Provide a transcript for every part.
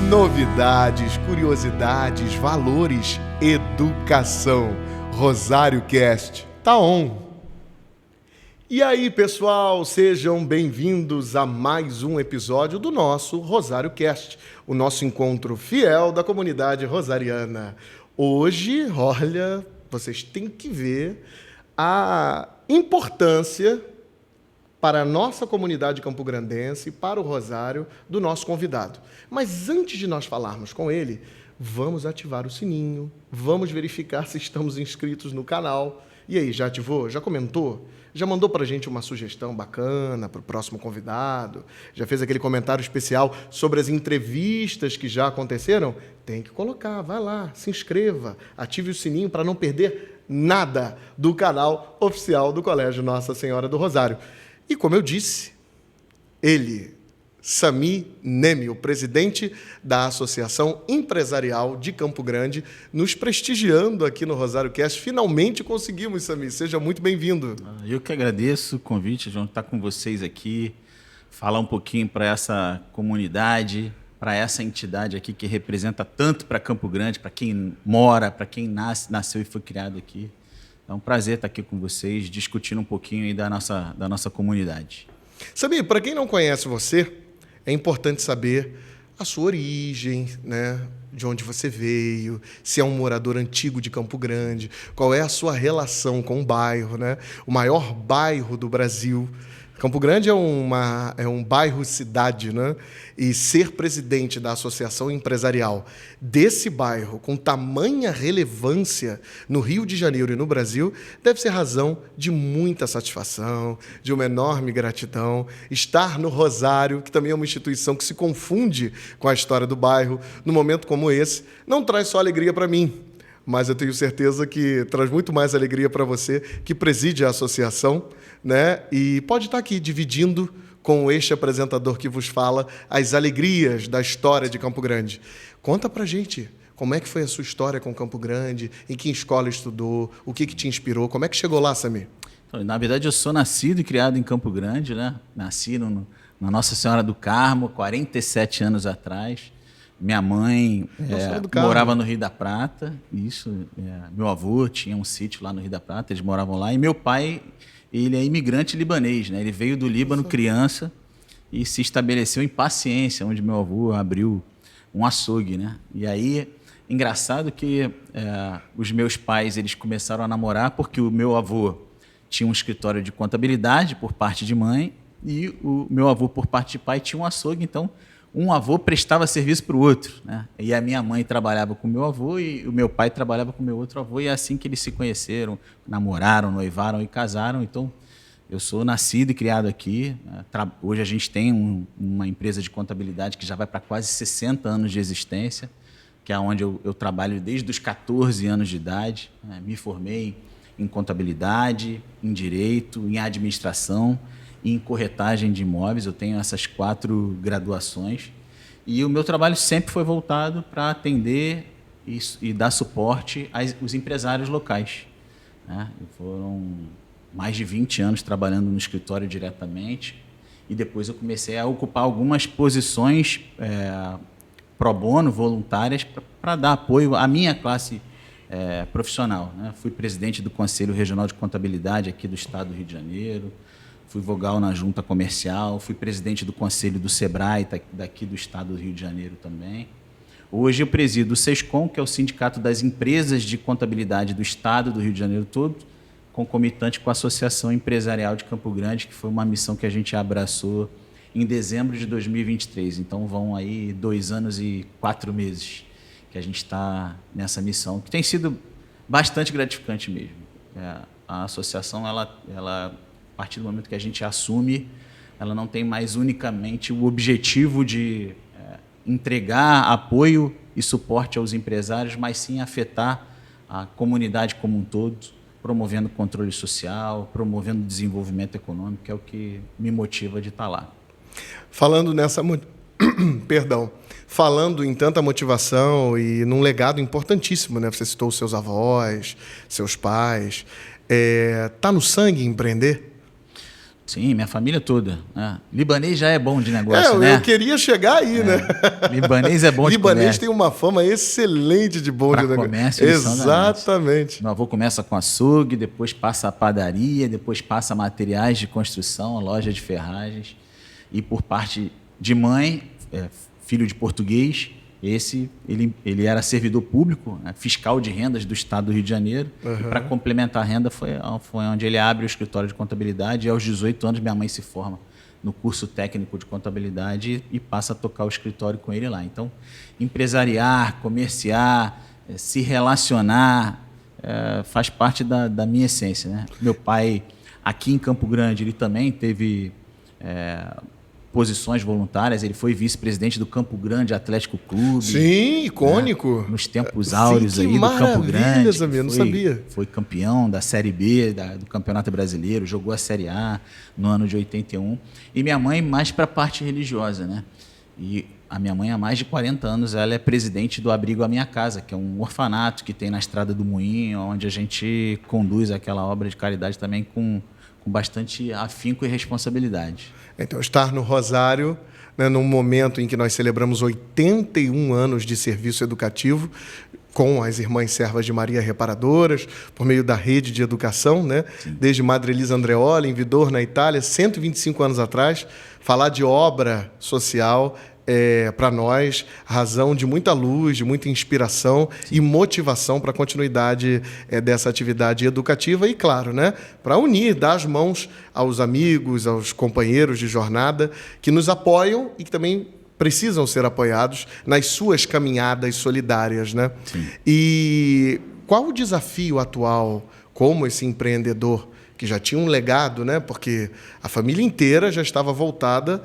Novidades, curiosidades, valores, educação. Rosário Cast tá on. E aí, pessoal, sejam bem-vindos a mais um episódio do nosso Rosário Cast, o nosso encontro fiel da comunidade rosariana. Hoje, olha, vocês têm que ver a importância para a nossa comunidade campograndense e para o Rosário do nosso convidado. Mas antes de nós falarmos com ele, vamos ativar o sininho, vamos verificar se estamos inscritos no canal. E aí, já ativou? Já comentou? Já mandou para a gente uma sugestão bacana para o próximo convidado? Já fez aquele comentário especial sobre as entrevistas que já aconteceram? Tem que colocar, vai lá, se inscreva, ative o sininho para não perder nada do canal oficial do Colégio Nossa Senhora do Rosário. E como eu disse, ele, Sami Nemi, o presidente da Associação Empresarial de Campo Grande, nos prestigiando aqui no Rosário Cast. Finalmente conseguimos, Sami. Seja muito bem-vindo. Eu que agradeço o convite, João, estar com vocês aqui, falar um pouquinho para essa comunidade, para essa entidade aqui que representa tanto para Campo Grande, para quem mora, para quem nasceu e foi criado aqui. É um prazer estar aqui com vocês, discutindo um pouquinho aí da nossa comunidade. Sami, para quem não conhece você, é importante saber a sua origem, né? De onde você veio, se é um morador antigo de Campo Grande, qual é a sua relação com o bairro, né? O maior bairro do Brasil. Campo Grande é um bairro-cidade, né? E ser presidente da associação empresarial desse bairro, com tamanha relevância no Rio de Janeiro e no Brasil, deve ser razão de muita satisfação, de uma enorme gratidão. Estar no Rosário, que também é uma instituição que se confunde com a história do bairro, num momento como esse, não traz só alegria para mim, mas eu tenho certeza que traz muito mais alegria para você, que preside a associação, né? E pode estar aqui dividindo com este apresentador que vos fala as alegrias da história de Campo Grande. Conta pra gente como é que foi a sua história com Campo Grande, em que escola estudou, o que te inspirou, como é que chegou lá, Sami? Então, na verdade, eu sou nascido e criado em Campo Grande, né? Nasci na Nossa Senhora do Carmo, 47 anos atrás. Minha mãe morava no Rio da Prata, meu avô tinha um sítio lá no Rio da Prata, eles moravam lá, e meu pai, ele é imigrante libanês, né? Ele veio do Líbano criança e se estabeleceu em Paciência, onde meu avô abriu um açougue, né? E aí, engraçado que os meus pais, eles começaram a namorar porque o meu avô tinha um escritório de contabilidade por parte de mãe e o meu avô, por parte de pai, tinha um açougue, então um avô prestava serviço para o outro, né? E a minha mãe trabalhava com o meu avô e o meu pai trabalhava com o meu outro avô, e é assim que eles se conheceram, namoraram, noivaram e casaram. Então, eu sou nascido e criado aqui. Hoje a gente tem uma empresa de contabilidade que já vai para quase 60 anos de existência, que é onde eu trabalho desde os 14 anos de idade, né? Me formei em contabilidade, em direito, em administração, em corretagem de imóveis. Eu tenho essas 4 graduações e o meu trabalho sempre foi voltado para atender e dar suporte aos empresários locais, né? Foram mais de 20 anos trabalhando no escritório diretamente e depois eu comecei a ocupar algumas posições pro bono, voluntárias, para dar apoio à minha classe profissional, né? Fui presidente do Conselho Regional de Contabilidade aqui do Estado do Rio de Janeiro, fui vogal na Junta Comercial, fui presidente do Conselho do Sebrae, daqui do Estado do Rio de Janeiro também. Hoje eu presido o SESCOM, que é o Sindicato das Empresas de Contabilidade do Estado do Rio de Janeiro todo, concomitante com a Associação Empresarial de Campo Grande, que foi uma missão que a gente abraçou em dezembro de 2023. Então vão aí 2 anos e 4 meses que a gente está nessa missão, que tem sido bastante gratificante mesmo. A associação, ela a partir do momento que a gente assume, ela não tem mais unicamente o objetivo de entregar apoio e suporte aos empresários, mas sim afetar a comunidade como um todo, promovendo controle social, promovendo desenvolvimento econômico, que é o que me motiva de estar lá. Falando falando em tanta motivação e num legado importantíssimo, né? Você citou os seus avós, seus pais. Tá no sangue empreender? Sim, minha família toda. Né? Libanês já é bom de negócio, né? Eu queria chegar aí, né? Libanês é bom de comércio. Libanês tem uma fama excelente de bom de negócio. Comércio, exatamente. Meu avô começa com açougue, depois passa a padaria, depois passa a materiais de construção, loja de ferragens. E por parte de mãe, filho de português, ele era servidor público, né, fiscal de rendas do estado do Rio de Janeiro. E para complementar a renda foi onde ele abre o escritório de contabilidade. E aos 18 anos minha mãe se forma no curso técnico de contabilidade e passa a tocar o escritório com ele lá. Então, empresariar, comerciar, se relacionar, faz parte da minha essência, né? Meu pai, aqui em Campo Grande, ele também teve posições voluntárias. Ele foi vice-presidente do Campo Grande Atlético Clube. Sim, icônico. Né? Nos tempos áureos aí do Campo Grande. Amigo, não sabia. Foi campeão da Série B do Campeonato Brasileiro, jogou a Série A no ano de 81. E minha mãe mais para a parte religiosa, né? E a minha mãe há mais de 40 anos, ela é presidente do Abrigo à Minha Casa, que é um orfanato que tem na Estrada do Moinho, onde a gente conduz aquela obra de caridade também com bastante afinco e responsabilidade. Então, estar no Rosário, né, num momento em que nós celebramos 81 anos de serviço educativo, com as Irmãs Servas de Maria Reparadoras, por meio da rede de educação, né? Desde Madre Elisa Andreoli, em Vidor, na Itália, 125 anos atrás, falar de obra social para nós, razão de muita luz, de muita inspiração e motivação para a continuidade dessa atividade educativa e, claro, né, para unir, dar as mãos aos amigos, aos companheiros de jornada que nos apoiam e que também precisam ser apoiados nas suas caminhadas solidárias, né? Sim. E qual o desafio atual como esse empreendedor que já tinha um legado, né? Porque a família inteira já estava voltada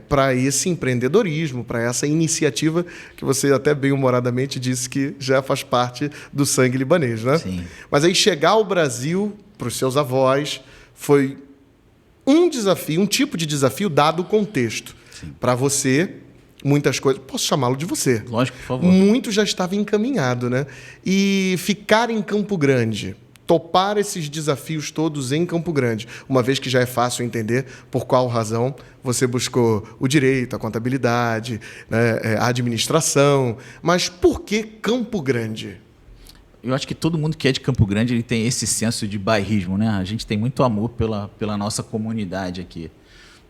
para esse empreendedorismo, para essa iniciativa que você até bem-humoradamente disse que já faz parte do sangue libanês, né? Sim. Mas aí chegar ao Brasil, para os seus avós, foi um desafio, um tipo de desafio dado o contexto. Para você, muitas coisas... Posso chamá-lo de você? Lógico, por favor. Muito já estava encaminhado, né? E ficar em Campo Grande, topar esses desafios todos em Campo Grande, uma vez que já é fácil entender por qual razão você buscou o direito, a contabilidade, né, a administração, mas por que Campo Grande? Eu acho que todo mundo que é de Campo Grande ele tem esse senso de bairrismo, né? A gente tem muito amor pela nossa comunidade aqui.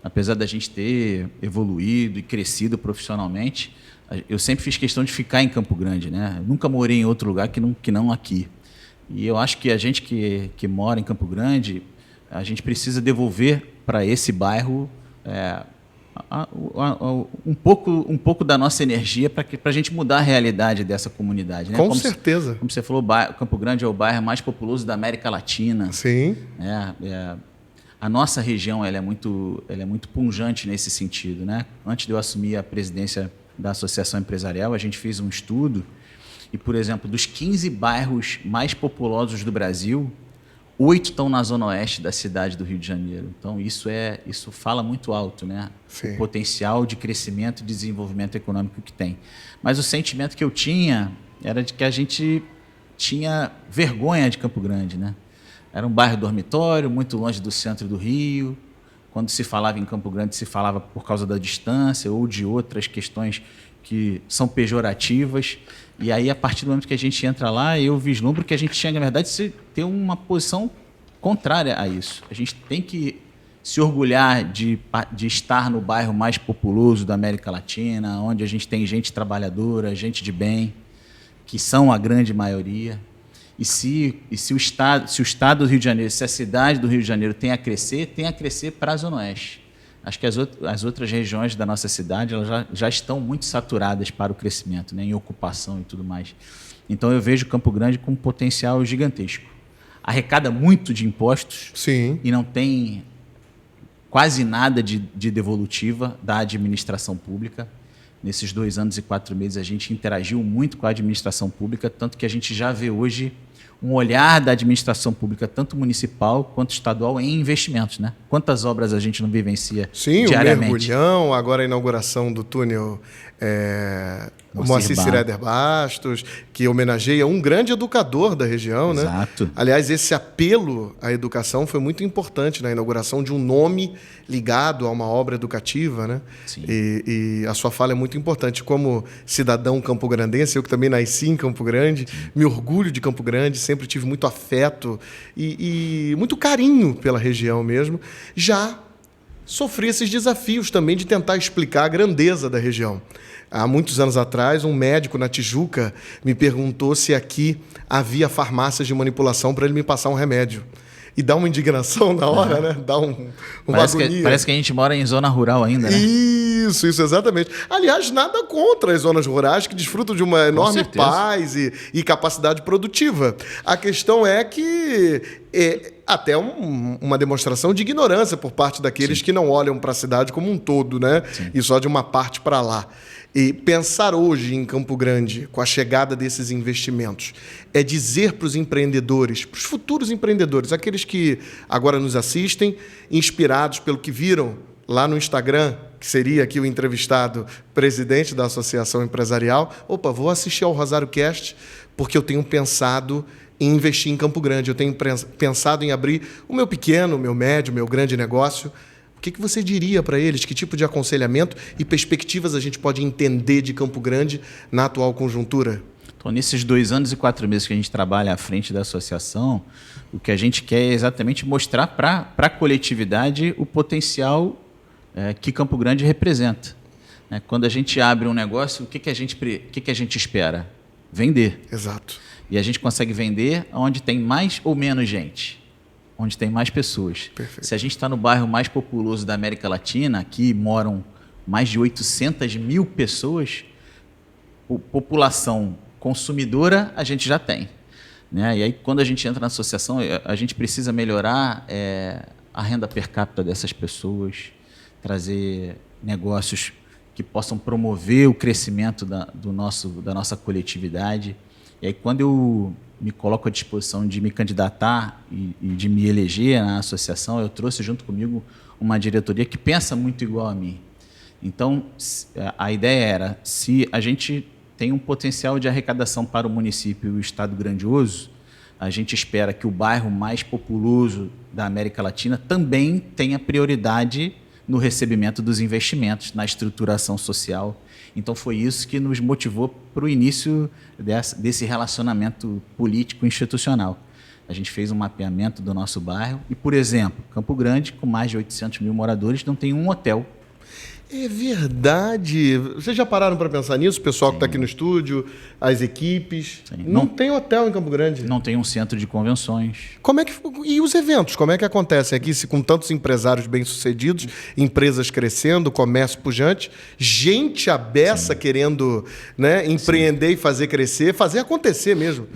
Apesar da gente ter evoluído e crescido profissionalmente, eu sempre fiz questão de ficar em Campo Grande, né? Eu nunca morei em outro lugar que não aqui. E eu acho que a gente que mora em Campo Grande, a gente precisa devolver para esse bairro um pouco da nossa energia para a gente mudar a realidade dessa comunidade. Né? Com certeza. Como você falou, Campo Grande é o bairro mais populoso da América Latina. Sim. A nossa região ela é muito pujante nesse sentido. Né? Antes de eu assumir a presidência da Associação Empresarial, a gente fez um estudo e, por exemplo, dos 15 bairros mais populosos do Brasil, 8 estão na zona oeste da cidade do Rio de Janeiro. Então, isso fala muito alto, né? Sim. O potencial de crescimento e desenvolvimento econômico que tem. Mas o sentimento que eu tinha era de que a gente tinha vergonha de Campo Grande, né? Era um bairro dormitório, muito longe do centro do Rio. Quando se falava em Campo Grande, se falava por causa da distância ou de outras questões que são pejorativas. E aí, a partir do momento que a gente entra lá, eu vislumbro que a gente tinha, na verdade, ter uma posição contrária a isso. A gente tem que se orgulhar de estar no bairro mais populoso da América Latina, onde a gente tem gente trabalhadora, gente de bem, que são a grande maioria. E se o estado do Rio de Janeiro, se a cidade do Rio de Janeiro tem a crescer para a Zona Oeste. Acho que as outras regiões da nossa cidade elas já estão muito saturadas para o crescimento, né, em ocupação e tudo mais. Então, eu vejo Campo Grande com um potencial gigantesco. Arrecada muito de impostos. Sim. E não tem quase nada de devolutiva da administração pública. Nesses 2 anos e 4 meses, a gente interagiu muito com a administração pública, tanto que a gente já vê hoje um olhar da administração pública, tanto municipal quanto estadual, em investimentos, né? Quantas obras a gente não vivencia diariamente? Sim, o mergulhão, agora a inauguração do túnel Moacir Siréder Bastos, que homenageia um grande educador da região. Exato. Né? Aliás, esse apelo à educação foi muito importante na inauguração de um nome ligado a uma obra educativa. Né? Sim. E a sua fala é muito importante. Como cidadão campograndense, eu que também nasci em Campo Grande, me orgulho de Campo Grande, sempre tive muito afeto e muito carinho pela região mesmo. Já sofri esses desafios também de tentar explicar a grandeza da região. Há muitos anos atrás, um médico na Tijuca me perguntou se aqui havia farmácias de manipulação para ele me passar um remédio. E dá uma indignação na hora, né? Dá uma agonia. Parece que a gente mora em zona rural ainda, né? Isso, exatamente. Aliás, nada contra as zonas rurais que desfrutam de uma enorme paz e capacidade produtiva. A questão é que até uma demonstração de ignorância por parte daqueles que não olham para a cidade como um todo, né? E só de uma parte para lá. E pensar hoje em Campo Grande, com a chegada desses investimentos, é dizer para os empreendedores, para os futuros empreendedores, aqueles que agora nos assistem, inspirados pelo que viram lá no Instagram, que seria aqui o entrevistado presidente da Associação Empresarial, vou assistir ao Rosário Cast, porque eu tenho pensado em investir em Campo Grande, eu tenho pensado em abrir o meu pequeno, o meu médio, o meu grande negócio. O que você diria para eles? Que tipo de aconselhamento e perspectivas a gente pode entender de Campo Grande na atual conjuntura? Então, nesses 2 anos e 4 meses que a gente trabalha à frente da associação, o que a gente quer é exatamente mostrar para a coletividade o potencial que Campo Grande representa. Quando a gente abre um negócio, o que a gente espera? Vender. Exato. E a gente consegue vender onde tem mais ou menos gente. Onde tem mais pessoas. Perfeito. Se a gente está no bairro mais populoso da América Latina, aqui moram mais de 800 mil pessoas, população consumidora a gente já tem. Né? E aí, quando a gente entra na associação, a gente precisa melhorar a renda per capita dessas pessoas, trazer negócios que possam promover o crescimento da nossa coletividade. E aí, quando eu me coloco à disposição de me candidatar e de me eleger na associação, eu trouxe junto comigo uma diretoria que pensa muito igual a mim. Então, a ideia era, se a gente tem um potencial de arrecadação para o município e o estado grandioso, a gente espera que o bairro mais populoso da América Latina também tenha prioridade no recebimento dos investimentos, na estruturação social. Então, foi isso que nos motivou para o início desse relacionamento político-institucional. A gente fez um mapeamento do nosso bairro e, por exemplo, Campo Grande, com mais de 800 mil moradores, não tem um hotel. É verdade. Vocês já pararam para pensar nisso? O pessoal que está aqui no estúdio, as equipes. Não tem hotel em Campo Grande. Não tem um centro de convenções. E os eventos? Como é que acontecem aqui, se com tantos empresários bem-sucedidos, empresas crescendo, comércio pujante, gente abessa querendo, né, empreender e fazer crescer, fazer acontecer mesmo.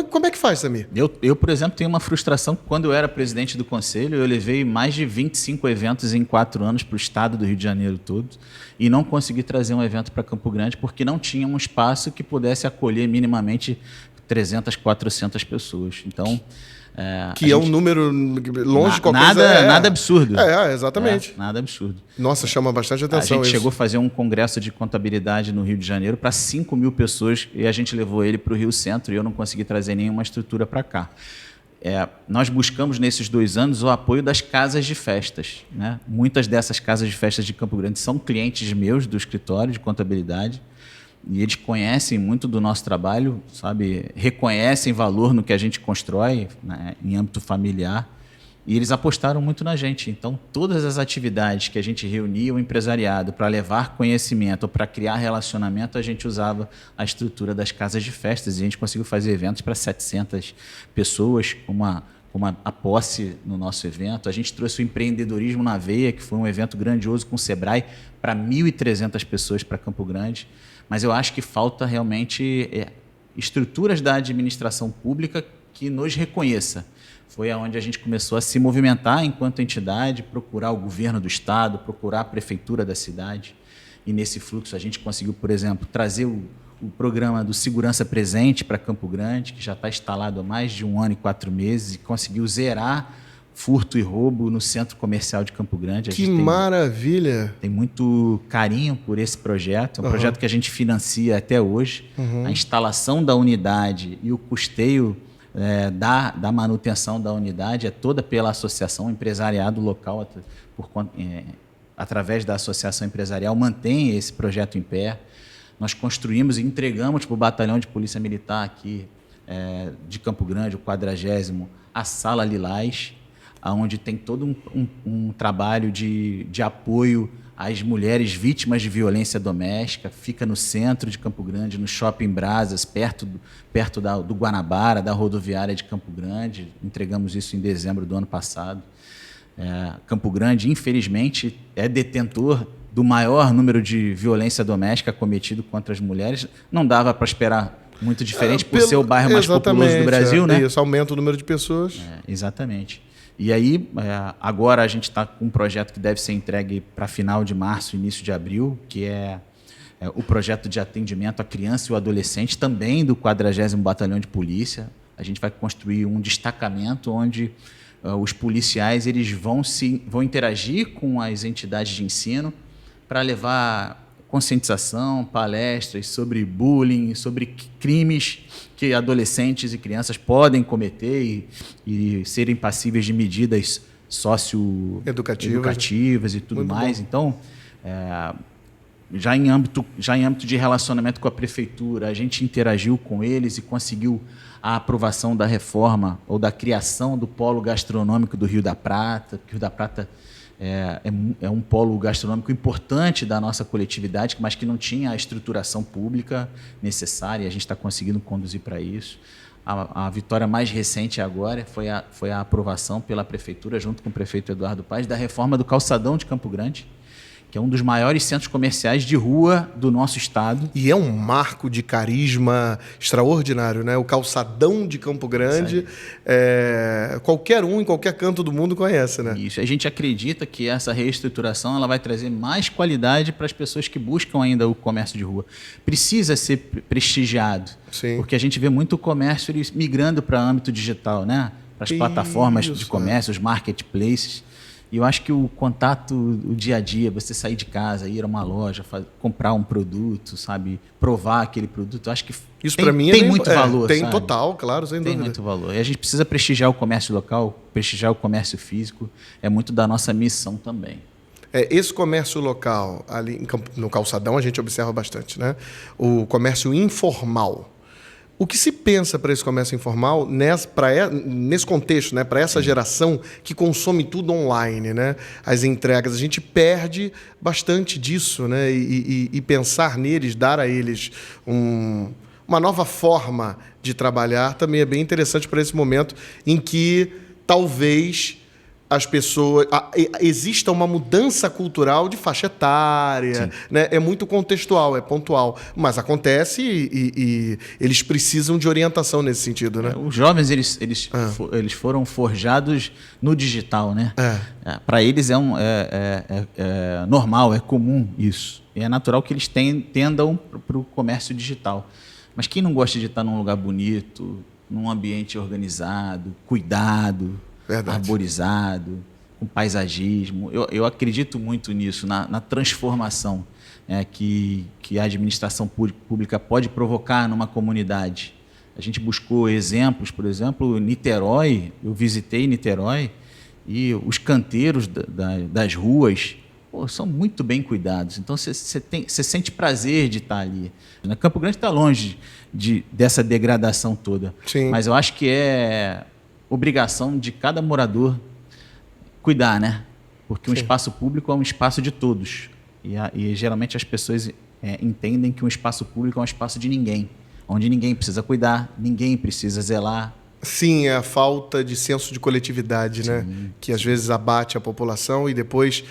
Como é que faz, Samir? Eu, por exemplo, tenho uma frustração. Quando eu era presidente do conselho, eu levei mais de 25 eventos em 4 anos para o estado do Rio de Janeiro todo. E não consegui trazer um evento para Campo Grande porque não tinha um espaço que pudesse acolher minimamente 300, 400 pessoas. Então, que é um número longe de qualquer coisa. Nada absurdo. Exatamente. Nada absurdo. Nossa, chama bastante atenção. A gente chegou a fazer um congresso de contabilidade no Rio de Janeiro para 5 mil pessoas e a gente levou ele para o Rio Centro e eu não consegui trazer nenhuma estrutura para cá. Nós buscamos, nesses 2 anos, o apoio das casas de festas. Né? Muitas dessas casas de festas de Campo Grande são clientes meus do escritório de contabilidade e eles conhecem muito do nosso trabalho, sabe? Reconhecem valor no que a gente constrói, né, em âmbito familiar, e eles apostaram muito na gente. Então, todas as atividades que a gente reunia o empresariado para levar conhecimento ou para criar relacionamento, a gente usava a estrutura das casas de festas e a gente conseguiu fazer eventos para 700 pessoas, como a posse no nosso evento. A gente trouxe o Empreendedorismo na Veia, que foi um evento grandioso com o Sebrae, para 1.300 pessoas para Campo Grande. Mas eu acho que falta realmente estruturas da administração pública que nos reconheça. Foi onde a gente começou a se movimentar enquanto entidade, procurar o governo do estado, procurar a prefeitura da cidade. E nesse fluxo a gente conseguiu, por exemplo, trazer programa do Segurança Presente para Campo Grande, que já está instalado há mais de 1 ano e 4 meses e conseguiu zerar furto e roubo no Centro Comercial de Campo Grande. Que maravilha! Tem muito carinho por esse projeto. É um projeto que a gente financia até hoje. A instalação da unidade e o custeio da manutenção da unidade é toda pela associação empresariado local, através da associação empresarial, mantém esse projeto em pé. Nós construímos e entregamos para o Batalhão de Polícia Militar aqui de Campo Grande, o 40º, a Sala Lilás, onde tem todo um trabalho de apoio às mulheres vítimas de violência doméstica. Fica no centro de Campo Grande, no Shopping Brasas, perto do Guanabara, da rodoviária de Campo Grande. Entregamos isso em dezembro do ano passado. Campo Grande, infelizmente, é detentor do maior número de violência doméstica cometido contra as mulheres. Não dava para esperar muito diferente por ser o bairro mais populoso do Brasil, né? Isso aumenta o número de pessoas. Exatamente. E aí, agora a gente está com um projeto que deve ser entregue para final de março, início de abril, que é o projeto de atendimento à criança e ao adolescente, também do 40º Batalhão de Polícia. A gente vai construir um destacamento onde os policiais eles vão interagir com as entidades de ensino para levar conscientização, palestras sobre bullying, sobre crimes que adolescentes e crianças podem cometer e serem passíveis de medidas socioeducativas e tudo muito mais. Bom. Então, já em âmbito de relacionamento com a prefeitura, a gente interagiu com eles e conseguiu a aprovação da reforma ou da criação do polo gastronômico do Rio da Prata, porque o Rio da Prata é um polo gastronômico importante da nossa coletividade, mas que não tinha a estruturação pública necessária, e a gente está conseguindo conduzir para isso. A vitória mais recente agora foi a aprovação pela Prefeitura, junto com o prefeito Eduardo Paes, da reforma do Calçadão de Campo Grande, que é um dos maiores centros comerciais de rua do nosso estado. E é um marco de carisma extraordinário, né? O Calçadão de Campo Grande, qualquer um em qualquer canto do mundo conhece, né? Isso. A gente acredita que essa reestruturação ela vai trazer mais qualidade para as pessoas que buscam ainda o comércio de rua. Precisa ser prestigiado, sim, porque a gente vê muito comércio migrando para o âmbito digital, né? Para as plataformas de comércio, os marketplaces. E eu acho que o contato, o dia a dia, você sair de casa, ir a uma loja, comprar um produto, sabe, provar aquele produto, eu acho que isso para mim tem muito valor. Tem, sabe? Total, claro, sem dúvida. Tem muito valor. E a gente precisa prestigiar o comércio local, prestigiar o comércio físico, é muito da nossa missão também. Esse comércio local, ali no Calçadão, a gente observa bastante, né? O comércio informal. O que se pensa para esse comércio informal nesse contexto, né, para essa geração que consome tudo online, né, as entregas? A gente perde bastante disso, né, e pensar neles, dar a eles uma nova forma de trabalhar também é bem interessante para esse momento em que talvez as pessoas... exista uma mudança cultural de faixa etária, né? É muito contextual, é pontual, mas acontece e eles precisam de orientação nesse sentido, né? Os jovens, eles foram forjados no digital, né? Para eles é normal, é comum isso. E é natural que eles tendam para o comércio digital. Mas quem não gosta de estar num lugar bonito, num ambiente organizado, cuidado... Verdade. Arborizado, com paisagismo. Eu acredito muito nisso, na transformação que a administração pública pode provocar numa comunidade. A gente buscou exemplos, por exemplo, Niterói, eu visitei Niterói e os canteiros das ruas são muito bem cuidados. Então, você sente prazer de estar ali. Campo Grande está longe dessa degradação toda. Sim. Mas eu acho que é obrigação de cada morador cuidar, né? Porque um espaço público é um espaço de todos. E geralmente as pessoas entendem que um espaço público é um espaço de ninguém, onde ninguém precisa cuidar, ninguém precisa zelar. Sim, é a falta de senso de coletividade, né? Que às vezes abate a população e depois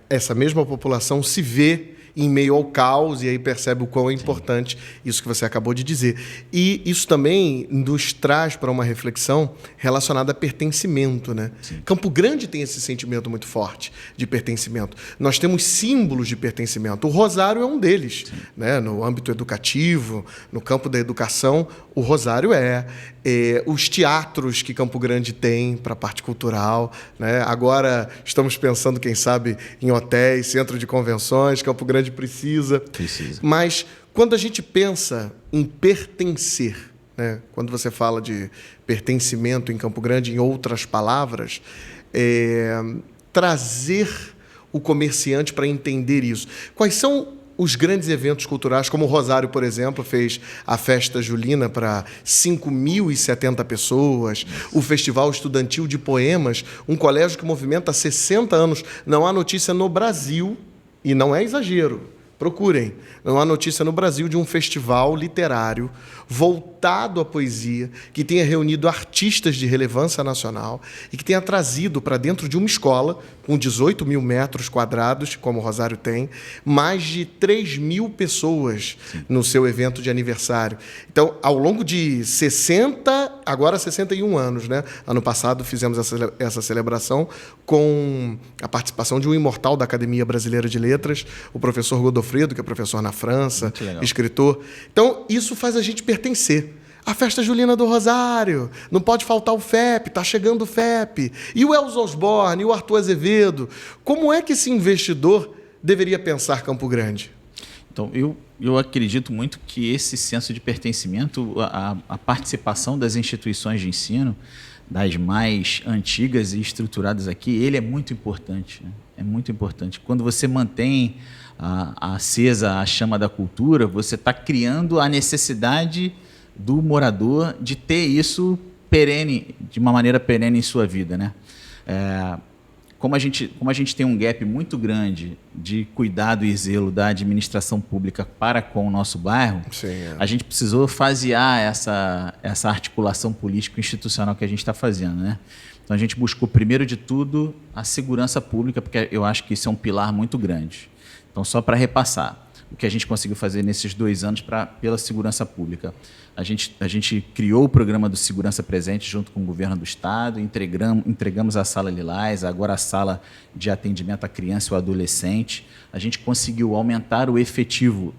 essa mesma população se vê em meio ao caos, e aí percebe o quão é importante isso que você acabou de dizer. E isso também nos traz para uma reflexão relacionada a pertencimento, né? Campo Grande tem esse sentimento muito forte de pertencimento. Nós temos símbolos de pertencimento. O Rosário é um deles, né? No âmbito educativo, no campo da educação, o Rosário os teatros que Campo Grande tem para a parte cultural, né? Agora estamos pensando, quem sabe, em hotéis, centro de convenções. Campo Grande precisa. Mas quando a gente pensa em pertencer, né? Quando você fala de pertencimento em Campo Grande, em outras palavras, trazer o comerciante para entender isso. Quais são os grandes eventos culturais, como o Rosário, por exemplo, fez a Festa Julina para 5.070 pessoas, o Festival Estudantil de Poemas, um colégio que movimenta há 60 anos. Não há notícia no Brasil, e não é exagero, procurem, não há notícia no Brasil de um festival literário voltado à poesia, que tenha reunido artistas de relevância nacional e que tenha trazido para dentro de uma escola, com 18 mil metros quadrados, como o Rosário tem, mais de 3.000 pessoas no seu evento de aniversário. Então, ao longo de 61 anos, né? Ano passado fizemos essa celebração com a participação de um imortal da Academia Brasileira de Letras, o professor Godofredo, que é professor na França, escritor. Então, isso faz a gente pertencer. A Festa Julina do Rosário, não pode faltar o FEP, está chegando o FEP. E o Elza Osborne, e o Arthur Azevedo. Como é que esse investidor deveria pensar Campo Grande? Então, eu acredito muito que esse senso de pertencimento, a participação das instituições de ensino, das mais antigas e estruturadas aqui, ele é muito importante, né? É muito importante. Quando você mantém acesa a chama da cultura, você está criando a necessidade do morador de ter isso perene, de uma maneira perene em sua vida, né? Como a gente tem um gap muito grande de cuidado e zelo da administração pública para com o nosso bairro, a gente precisou fasear essa articulação político-institucional que a gente está fazendo, né? Então, a gente buscou, primeiro de tudo, a segurança pública, porque eu acho que isso é um pilar muito grande. Então, só para repassar, o que a gente conseguiu fazer nesses 2 anos pela segurança pública. A gente criou o programa do Segurança Presente junto com o governo do Estado, entregamos a Sala Lilás, agora a Sala de Atendimento à Criança e ao Adolescente. A gente conseguiu aumentar o efetivo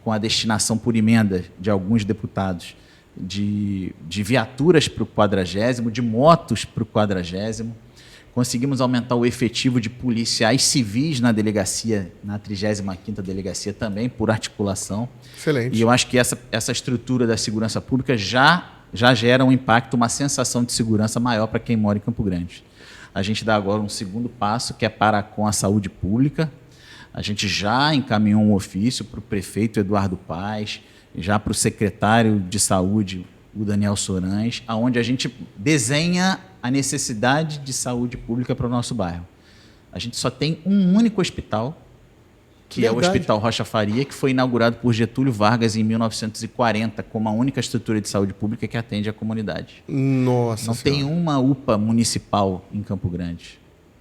com a destinação por emenda de alguns deputados de viaturas para o 40º, de motos para o 40º. Conseguimos aumentar o efetivo de policiais civis na delegacia, na 35ª delegacia também, por articulação. Excelente. E eu acho que essa estrutura da segurança pública já gera um impacto, uma sensação de segurança maior para quem mora em Campo Grande. A gente dá agora um segundo passo, que é para com a saúde pública. A gente já encaminhou um ofício para o prefeito Eduardo Paes, já para o secretário de saúde, o Daniel Sorães, onde a gente desenha a necessidade de saúde pública para o nosso bairro. A gente só tem um único hospital, que é o Hospital Rocha Faria, que foi inaugurado por Getúlio Vargas em 1940, como a única estrutura de saúde pública que atende a comunidade. Nossa Não Senhora. tem uma UPA municipal em Campo Grande,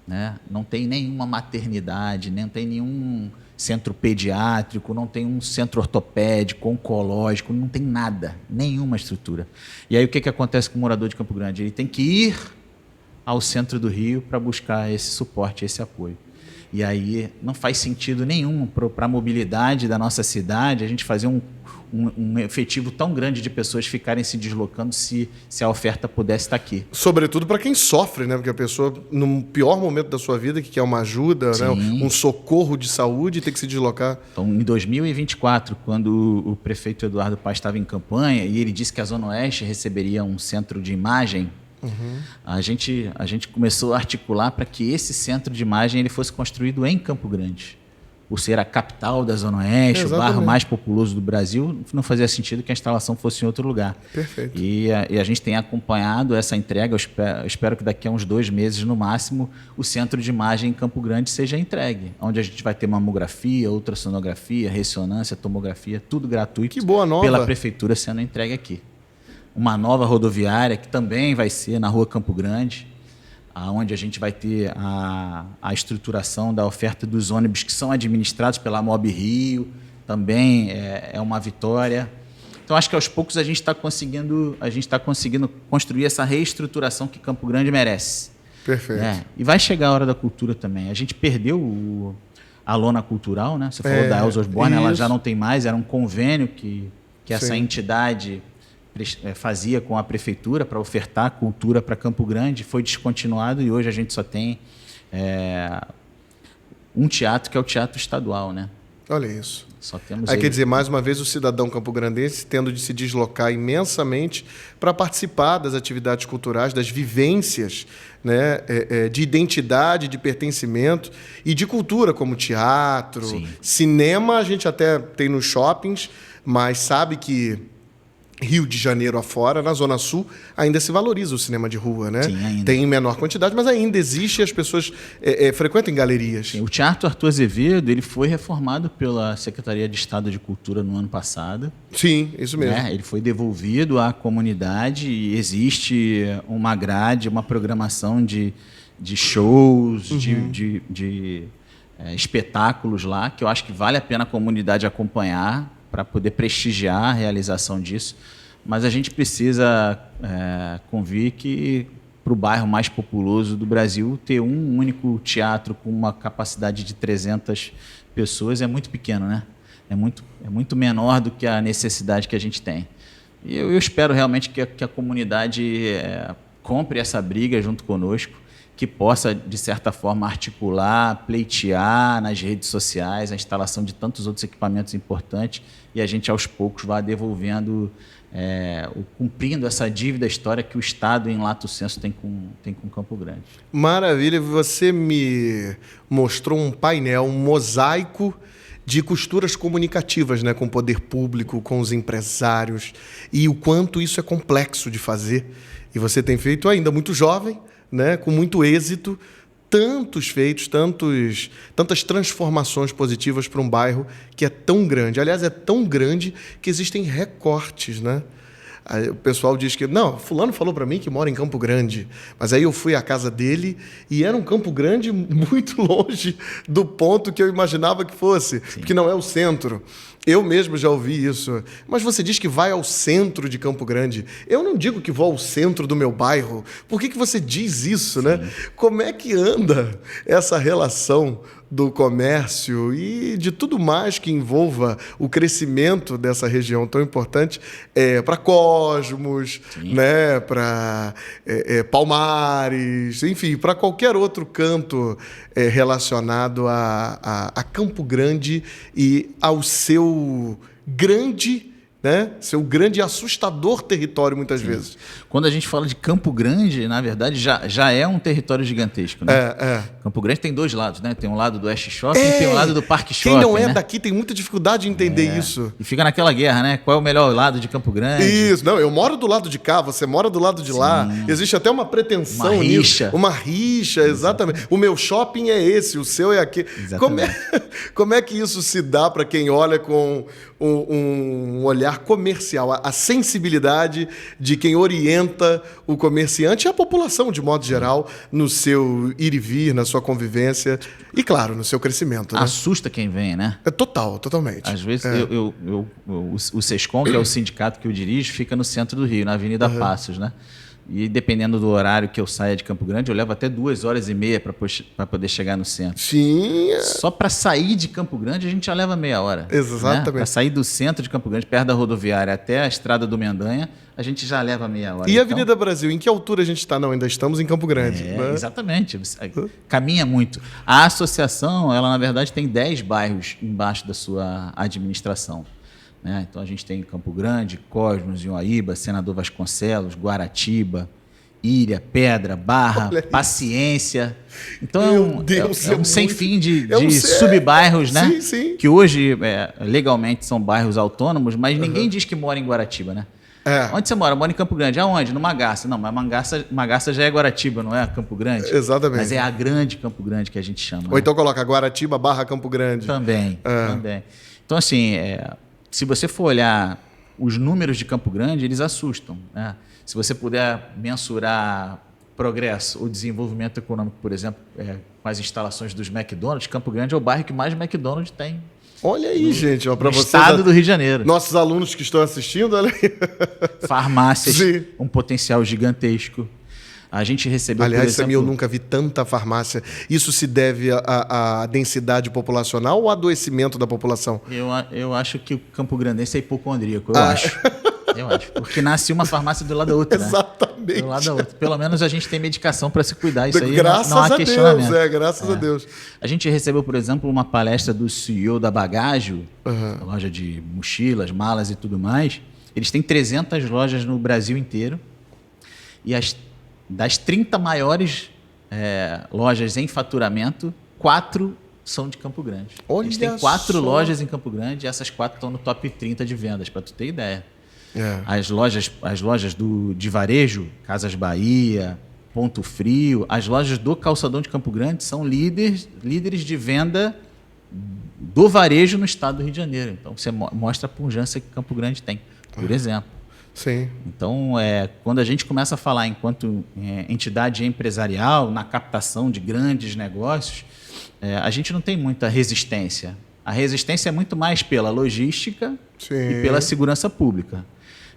né? Não tem nenhuma maternidade, não tem nenhum centro pediátrico, não tem um centro ortopédico, oncológico, não tem nada, nenhuma estrutura. E aí o que acontece com o morador de Campo Grande? Ele tem que ir ao centro do Rio para buscar esse suporte, esse apoio. E aí não faz sentido nenhum para a mobilidade da nossa cidade a gente fazer um efetivo tão grande de pessoas ficarem se deslocando se a oferta pudesse estar aqui. Sobretudo para quem sofre, né? Porque a pessoa, no pior momento da sua vida, que quer uma ajuda, né? Um socorro de saúde, tem que se deslocar. Então, em 2024, quando o prefeito Eduardo Paes estava em campanha e ele disse que a Zona Oeste receberia um centro de imagem, a gente começou a articular para que esse centro de imagem ele fosse construído em Campo Grande. Por ser a capital da Zona Oeste, o bairro mais populoso do Brasil, não fazia sentido que a instalação fosse em outro lugar. Perfeito. E a gente tem acompanhado essa entrega. Eu espero que daqui a uns 2 meses, no máximo, o centro de imagem em Campo Grande seja entregue, onde a gente vai ter mamografia, ultrassonografia, ressonância, tomografia, tudo gratuito. Que boa nova. Pela prefeitura sendo entregue aqui. Uma nova rodoviária, que também vai ser na Rua Campo Grande, onde a gente vai ter a estruturação da oferta dos ônibus que são administrados pela Mob Rio, também é uma vitória. Então, acho que aos poucos a gente está conseguindo construir essa reestruturação que Campo Grande merece. Perfeito. E vai chegar a hora da cultura também. A gente perdeu a lona cultural, né? Você falou da Elza Osborne, ela já não tem mais, era um convênio que essa entidade fazia com a prefeitura para ofertar cultura para Campo Grande, foi descontinuado e hoje a gente só tem um teatro que é o Teatro Estadual, né? Olha isso. Só temos Quer dizer, mais uma vez, o cidadão campograndense tendo de se deslocar imensamente para participar das atividades culturais, das vivências, né, de identidade, de pertencimento e de cultura, como teatro, cinema, a gente até tem nos shoppings, mas sabe que Rio de Janeiro afora, na Zona Sul, ainda se valoriza o cinema de rua, né? Sim, ainda. Tem em menor quantidade, mas ainda existe e as pessoas frequentam galeerias. Sim, o Teatro Arthur Azevedo ele foi reformado pela Secretaria de Estado de Cultura no ano passado. Sim, isso mesmo. Ele foi devolvido à comunidade e existe uma grade, uma programação de shows, de espetáculos lá, que eu acho que vale a pena a comunidade acompanhar para poder prestigiar a realização disso. Mas a gente precisa convir que, para o bairro mais populoso do Brasil, ter um único teatro com uma capacidade de 300 pessoas é muito pequeno, né? É muito menor do que a necessidade que a gente tem. E eu espero realmente que a comunidade compre essa briga junto conosco, que possa, de certa forma, articular, pleitear nas redes sociais a instalação de tantos outros equipamentos importantes e a gente, aos poucos, vá devolvendo, cumprindo essa dívida histórica que o Estado, em lato sensu, tem com Campo Grande. Maravilha. Você me mostrou um painel, um mosaico de costuras comunicativas, né, com o poder público, com os empresários, e o quanto isso é complexo de fazer. E você tem feito ainda muito jovem, né, com muito êxito, tantos feitos, tantas transformações positivas para um bairro que é tão grande. Aliás, é tão grande que existem recortes, né? Aí o pessoal diz que, não, fulano falou para mim que mora em Campo Grande, mas aí eu fui à casa dele e era um Campo Grande muito longe do ponto que eu imaginava que fosse, porque não é o centro. Eu mesmo já ouvi isso. Mas você diz que vai ao centro de Campo Grande. Eu não digo que vou ao centro do meu bairro. Por que você diz isso, né? Como é que anda essa relação do comércio e de tudo mais que envolva o crescimento dessa região tão importante para Cosmos, né? Para Palmares, enfim, para qualquer outro canto relacionado a Campo Grande e ao seu grande, né? Seu grande e assustador território, muitas vezes. Quando a gente fala de Campo Grande, na verdade, já é um território gigantesco, né? Campo Grande tem dois lados, né? Tem um lado do Oeste Shopping e tem um lado do Parque Shopping. Quem não é daqui tem muita dificuldade de entender isso. E fica naquela guerra, né? Qual é o melhor lado de Campo Grande? Isso. Não, eu moro do lado de cá, você mora do lado de lá. Existe até uma pretensão uma rixa. Nisso. Uma rixa, exatamente. O meu shopping é esse, o seu é aquele. Como é que isso se dá para quem olha com um olhar comercial, a sensibilidade de quem orienta o comerciante e a população, de modo geral, no seu ir e vir, na sua convivência e, claro, no seu crescimento. Né? Assusta quem vem, né? Totalmente. Às vezes, o SESCOM, que é o sindicato que eu dirijo, fica no centro do Rio, na Avenida Passos, né? E dependendo do horário que eu saia de Campo Grande, eu levo até 2h30 para poder chegar no centro. Sim. Só para sair de Campo Grande a gente já leva meia hora. Exatamente. Né? Para sair do centro de Campo Grande, perto da rodoviária, até a Estrada do Mendanha, a gente já leva meia hora. E a Avenida Brasil, em que altura a gente está? Não, ainda estamos em Campo Grande. Né? Exatamente. Caminha muito. A associação, ela na verdade tem 10 bairros embaixo da sua administração. Né? Então a gente tem Campo Grande, Cosmos, Ioaíba, Senador Vasconcelos, Guaratiba, Ilha, Pedra, Barra, Paciência. Então é um sem fim de subbairros, né? Sim. Que hoje legalmente são bairros autônomos, mas ninguém diz que mora em Guaratiba, né? Onde você mora? Eu moro em Campo Grande. Aonde? No Magaça. Não, mas Magaça já é Guaratiba, não é Campo Grande? Exatamente. Mas é a grande Campo Grande que a gente chama. Ou então coloca Guaratiba / Campo Grande. Também. Então, assim, se você for olhar os números de Campo Grande, eles assustam. Né? Se você puder mensurar progresso, o desenvolvimento econômico, por exemplo, com as instalações dos McDonald's, Campo Grande é o bairro que mais McDonald's tem. Olha aí, gente. Para vocês, estado do Rio de Janeiro. Nossos alunos que estão assistindo, olha aí. Farmácias, sim, um potencial gigantesco. A gente recebeu, aliás, por exemplo... eu nunca vi tanta farmácia. Isso se deve à densidade populacional ou ao adoecimento da população? Eu acho que o Campo Grandense é hipocondríaco, eu acho. Eu acho. Porque nasce uma farmácia do lado da outra. Exatamente. Né? Do lado da outra. Pelo menos a gente tem medicação para se cuidar. Isso aí graças não há questionamento. Deus, graças a Deus. A gente recebeu, por exemplo, uma palestra do CEO da Bagaggio, loja de mochilas, malas e tudo mais. Eles têm 300 lojas no Brasil inteiro. E das 30 maiores lojas em faturamento, 4 são de Campo Grande. Olha, eles têm 4 lojas em Campo Grande e essas 4 estão no top 30 de vendas, para tu ter ideia. As lojas de varejo, Casas Bahia, Ponto Frio, as lojas do Calçadão de Campo Grande são líderes de venda do varejo no estado do Rio de Janeiro. Então, você mostra a pujança que Campo Grande tem, por exemplo. Sim. Então, quando a gente começa a falar enquanto entidade empresarial, na captação de grandes negócios, a gente não tem muita resistência. A resistência é muito mais pela logística, sim, e pela segurança pública.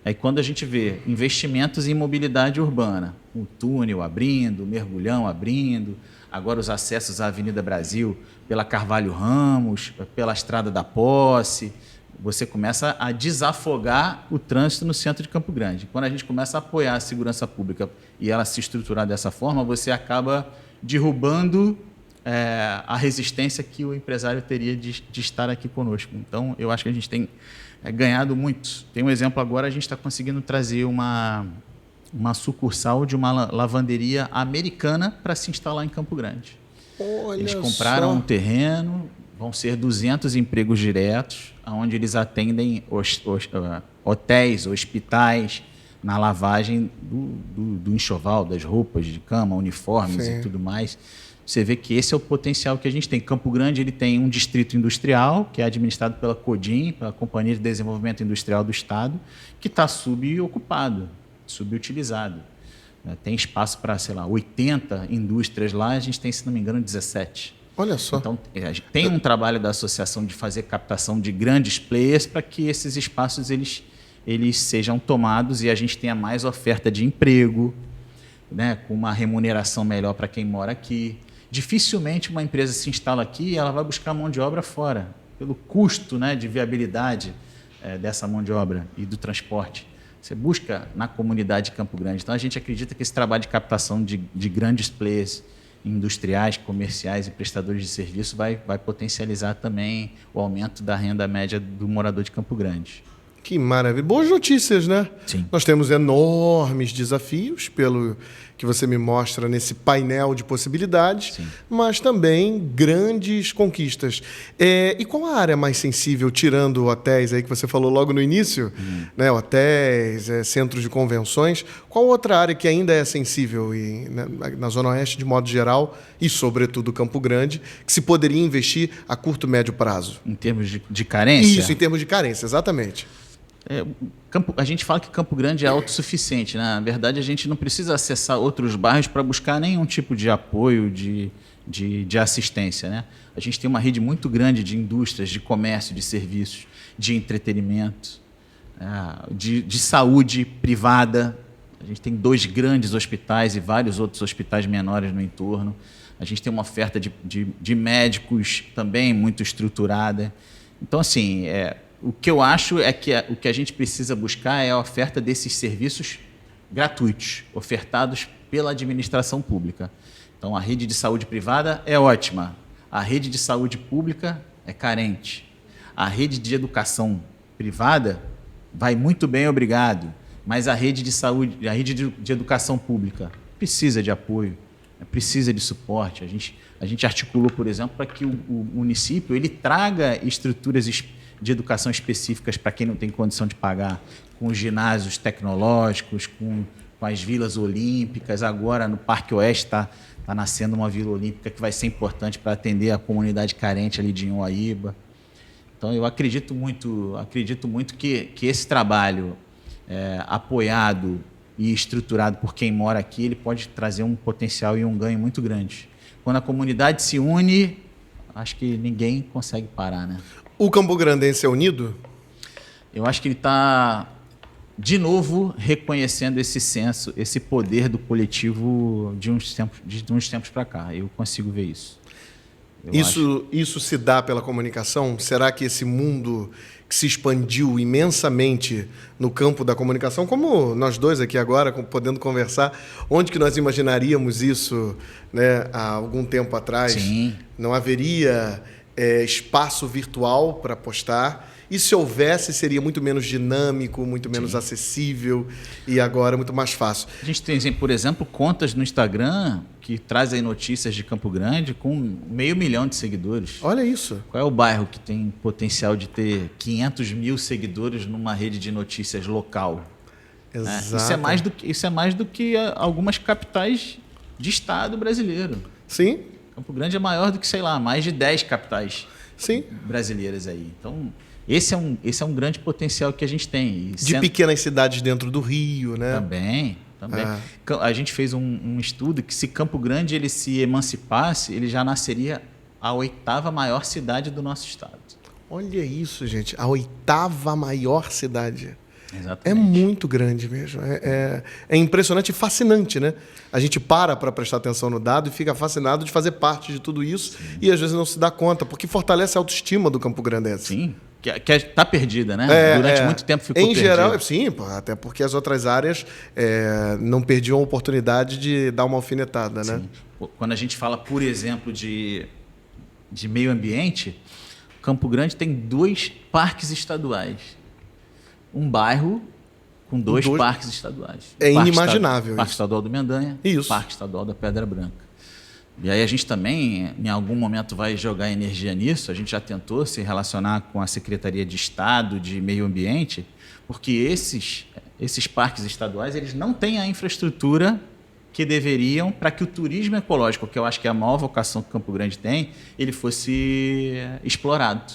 Aí quando a gente vê investimentos em mobilidade urbana, o túnel abrindo, o mergulhão abrindo, agora os acessos à Avenida Brasil pela Carvalho Ramos, pela Estrada da Posse, você começa a desafogar o trânsito no centro de Campo Grande. Quando a gente começa a apoiar a segurança pública e ela se estruturar dessa forma, você acaba derrubando a resistência que o empresário teria de estar aqui conosco. Então, eu acho que a gente tem ganhado muito. Tem um exemplo agora, a gente está conseguindo trazer uma sucursal de uma lavanderia americana para se instalar em Campo Grande. Olha, eles compraram um terreno, vão ser 200 empregos diretos, onde eles atendem hotéis, hospitais, na lavagem do enxoval, das roupas de cama, uniformes, sim, e tudo mais. Você vê que esse é o potencial que a gente tem. Campo Grande ele tem um distrito industrial, que é administrado pela CODIM, pela Companhia de Desenvolvimento Industrial do Estado, que está subocupado, subutilizado. Tem espaço para, 80 indústrias lá, a gente tem, se não me engano, 17. Olha só. Então, tem um trabalho da associação de fazer captação de grandes players para que esses espaços eles sejam tomados e a gente tenha mais oferta de emprego, né, com uma remuneração melhor para quem mora aqui. Dificilmente uma empresa se instala aqui e ela vai buscar mão de obra fora, pelo custo, né, de viabilidade dessa mão de obra e do transporte. Você busca na comunidade de Campo Grande. Então, a gente acredita que esse trabalho de captação de grandes players industriais, comerciais e prestadores de serviço vai potencializar também o aumento da renda média do morador de Campo Grande. Que maravilha. Boas notícias, né? Sim. Nós temos enormes desafios, pelo que você me mostra nesse painel de possibilidades, sim, mas também grandes conquistas. E qual a área mais sensível, tirando hotéis aí que você falou logo no início, né? Hotéis, centros de convenções, qual outra área que ainda é sensível na Zona Oeste de modo geral e, sobretudo, Campo Grande, que se poderia investir a curto, médio prazo? Em termos de carência? Isso, em termos de carência, exatamente. A gente fala que Campo Grande é autossuficiente, né? Na verdade, a gente não precisa acessar outros bairros para buscar nenhum tipo de apoio, de assistência, né? A gente tem uma rede muito grande de indústrias, de comércio, de serviços, de entretenimento, de saúde privada. A gente tem 2 grandes hospitais e vários outros hospitais menores no entorno. A gente tem uma oferta de médicos também muito estruturada. Então, assim, o que eu acho é que o que a gente precisa buscar é a oferta desses serviços gratuitos, ofertados pela administração pública. Então, a rede de saúde privada é ótima, a rede de saúde pública é carente. A rede de educação privada vai muito bem, obrigado, mas a rede de saúde, a rede de educação pública precisa de apoio, precisa de suporte. A gente articulou, por exemplo, para que o município ele traga estruturas de educação específicas para quem não tem condição de pagar, com os ginásios tecnológicos, com as vilas olímpicas. Agora, no Parque Oeste, está nascendo uma vila olímpica que vai ser importante para atender a comunidade carente ali de Inhoaíba. Então, eu acredito muito que esse trabalho apoiado e estruturado por quem mora aqui, ele pode trazer um potencial e um ganho muito grande. Quando a comunidade se une, acho que ninguém consegue parar, né? O Campograndense é unido? Eu acho que ele está, de novo, reconhecendo esse senso, esse poder do coletivo de uns tempos para cá. Eu consigo ver isso. Isso se dá pela comunicação? Será que esse mundo que se expandiu imensamente no campo da comunicação, como nós dois aqui agora, podendo conversar, onde que nós imaginaríamos isso, né, há algum tempo atrás? Sim. Não haveria espaço virtual para postar. E se houvesse, seria muito menos dinâmico, muito menos acessível e agora muito mais fácil. A gente tem, por exemplo, contas no Instagram que trazem notícias de Campo Grande com 500 mil de seguidores. Olha isso. Qual é o bairro que tem potencial de ter 500 mil seguidores numa rede de notícias local? Exato. Isso é mais do que algumas capitais de estado brasileiro. Sim. Campo Grande é maior do que, sei lá, mais de 10 capitais brasileiras aí. Então, esse é um grande potencial que a gente tem. De pequenas cidades dentro do Rio, né? Também. A gente fez um estudo que se Campo Grande ele se emancipasse, ele já nasceria a 8ª maior cidade do nosso estado. Olha isso, gente. A 8ª maior cidade. Exatamente. É muito grande mesmo. É impressionante e fascinante, né? A gente para prestar atenção no dado e fica fascinado de fazer parte de tudo isso. Sim. E às vezes não se dá conta, porque fortalece a autoestima do campograndense. Sim. Que está perdida, né? Durante muito tempo ficou perdida. Em geral, sim, até porque as outras áreas não perdiam a oportunidade de dar uma alfinetada, né? Sim. Quando a gente fala, por exemplo, de meio ambiente, Campo Grande tem 2 parques estaduais. Um bairro com 2 parques estaduais. É inimaginável. Parque Estadual do Mendanha, Parque Estadual da Pedra Branca. E aí a gente também, em algum momento, vai jogar energia nisso. A gente já tentou se relacionar com a Secretaria de Estado de Meio Ambiente, porque esses parques estaduais eles não têm a infraestrutura que deveriam para que o turismo ecológico, que eu acho que é a maior vocação que Campo Grande tem, ele fosse explorado.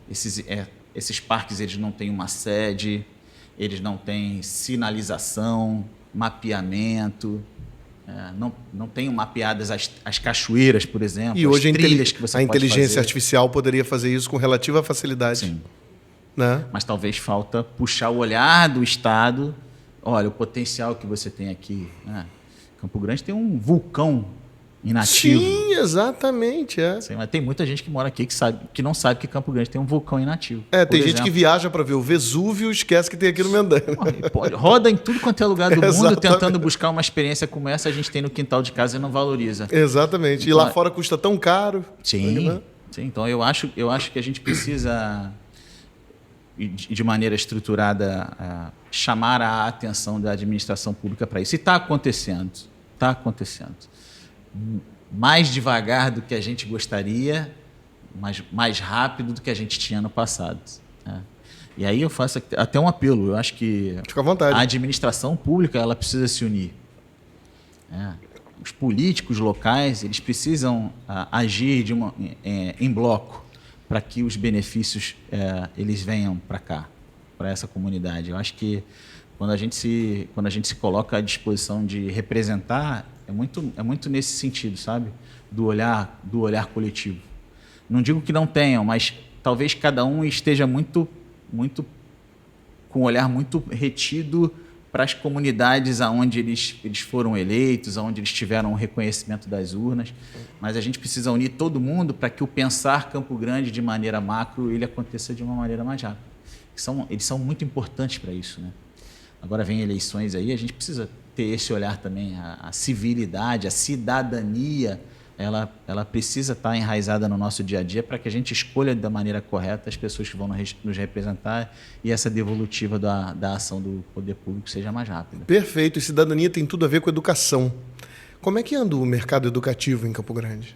Esses parques eles não têm uma sede, eles não têm sinalização, mapeamento. Não tenham mapeadas as cachoeiras, por exemplo, e hoje as trilhas que você a pode inteligência fazer. Artificial poderia fazer isso com relativa facilidade. Sim. Né? Mas talvez falta puxar o olhar do Estado. Olha, o potencial que você tem aqui. Né? Campo Grande tem um vulcão inativo. Sim, exatamente. Sim, mas tem muita gente que mora aqui que não sabe que Campo Grande tem um vulcão inativo. Tem gente que viaja para ver o Vesúvio e esquece que tem aqui no Mendanha. Roda em tudo quanto é lugar do mundo tentando buscar uma experiência como essa a gente tem no quintal de casa e não valoriza. Exatamente. Então, e lá fora custa tão caro. Sim. Então eu acho que a gente precisa, de maneira estruturada, chamar a atenção da administração pública para isso. E está acontecendo. Está acontecendo. Mais devagar do que a gente gostaria, mas mais rápido do que a gente tinha no passado. Né? E aí eu faço até um apelo. Eu acho que fica à vontade. A administração pública ela precisa se unir. Os políticos locais eles precisam agir em bloco para que os benefícios eles venham para cá, para essa comunidade. Eu acho que quando a gente se coloca à disposição de representar, é muito nesse sentido, sabe? Do olhar coletivo. Não digo que não tenham, mas talvez cada um esteja muito com um olhar muito retido para as comunidades aonde eles foram eleitos, aonde eles tiveram o reconhecimento das urnas. Mas a gente precisa unir todo mundo para que o pensar Campo Grande de maneira macro ele aconteça de uma maneira mais rápida. Eles são muito importantes para isso, né? Agora vem eleições aí, a gente precisa ter esse olhar também, a civilidade, a cidadania, ela precisa estar enraizada no nosso dia a dia para que a gente escolha da maneira correta as pessoas que vão nos representar e essa devolutiva da ação do poder público seja mais rápida. Perfeito, e cidadania tem tudo a ver com educação. Como é que anda o mercado educativo em Campo Grande?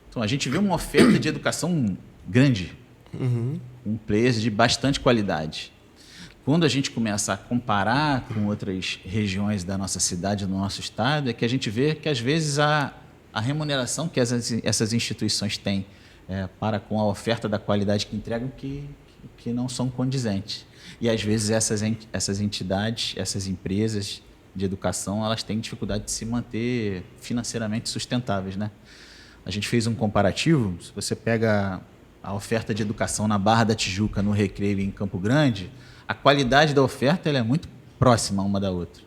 Então, a gente vê uma oferta de educação grande, com players de bastante qualidade. Quando a gente começa a comparar com outras regiões da nossa cidade, do nosso estado, é que a gente vê que, às vezes, a remuneração que essas instituições têm para com a oferta da qualidade que entregam que não são condizentes. E, às vezes, essas entidades, essas empresas, de educação, elas têm dificuldade de se manter financeiramente sustentáveis, né? A gente fez um comparativo. Se você pega a oferta de educação na Barra da Tijuca, no Recreio e em Campo Grande, a qualidade da oferta ela é muito próxima uma da outra.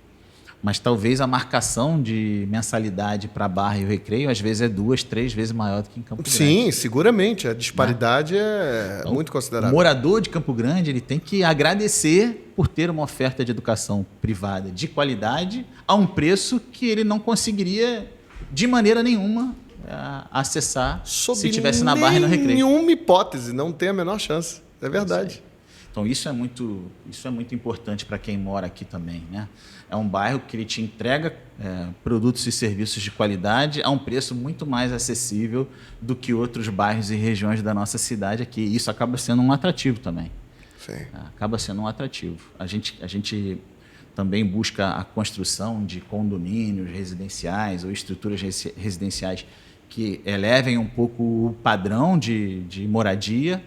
Mas talvez a marcação de mensalidade para a Barra e o Recreio, às vezes, é 2, 3 vezes maior do que em Campo Grande. Sim, seguramente. A disparidade então, muito considerável. O morador de Campo Grande ele tem que agradecer por ter uma oferta de educação privada de qualidade a um preço que ele não conseguiria, de maneira nenhuma, acessar se estivesse na Barra e no Recreio. Nenhuma hipótese, não tem a menor chance. É verdade. Então, isso é muito importante para quem mora aqui também, né? É um bairro que ele te entrega produtos e serviços de qualidade a um preço muito mais acessível do que outros bairros e regiões da nossa cidade aqui. E isso acaba sendo um atrativo também. Sim. Acaba sendo um atrativo. A gente também busca a construção de condomínios residenciais ou estruturas residenciais que elevem um pouco o padrão de moradia,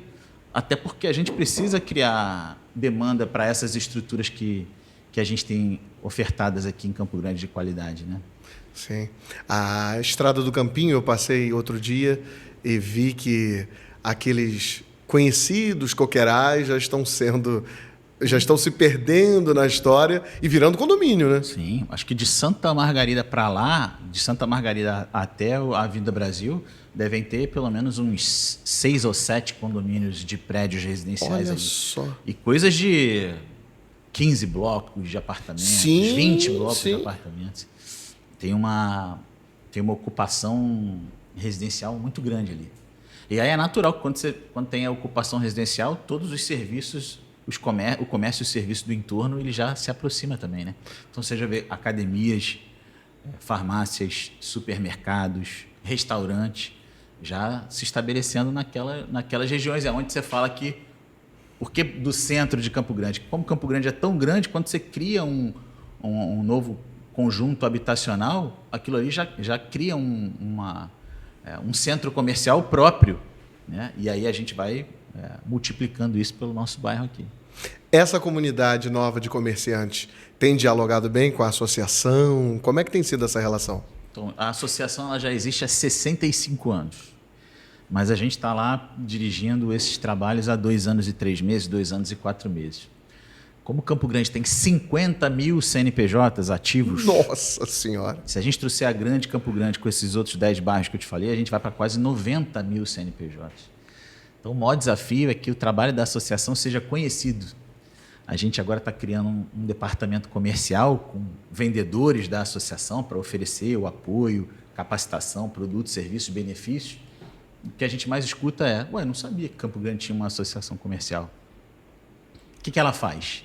até porque a gente precisa criar demanda para essas estruturas que a gente tem ofertadas aqui em Campo Grande de qualidade, né? Sim. A Estrada do Campinho, eu passei outro dia e vi que aqueles conhecidos coqueirais já estão se perdendo na história e virando condomínio, né? Sim, acho que de Santa Margarida para lá, de Santa Margarida até a Avenida Brasil, devem ter pelo menos uns 6 ou 7 condomínios de prédios residenciais. Olha só. E coisas de 15 blocos de apartamentos, sim, 20 blocos sim. de apartamentos. Tem uma ocupação residencial muito grande ali. E aí é natural que quando tem a ocupação residencial, todos os serviços, o comércio e o serviço do entorno, ele já se aproxima também, né? Então você já vê academias, farmácias, supermercados, restaurantes, já se estabelecendo naquelas regiões. É onde você fala que, porque do centro de Campo Grande, como Campo Grande é tão grande, quando você cria um novo conjunto habitacional, aquilo ali já cria um centro comercial próprio, né? E aí a gente vai multiplicando isso pelo nosso bairro aqui. Essa comunidade nova de comerciantes tem dialogado bem com a associação? Como é que tem sido essa relação? Então, a associação ela já existe há 65 anos, mas a gente está lá dirigindo esses trabalhos há 2 anos e 3 meses, 2 anos e 4 meses. Como Campo Grande tem 50 mil CNPJs ativos... Nossa Senhora! Se a gente trouxer a grande Campo Grande com esses outros 10 bairros que eu te falei, a gente vai para quase 90 mil CNPJs. Então, o maior desafio é que o trabalho da associação seja conhecido. A gente agora está criando um departamento comercial com vendedores da associação para oferecer o apoio, capacitação, produtos, serviços, benefícios. O que a gente mais escuta é: ué, não sabia que Campo Grande tinha uma associação comercial. O que ela faz?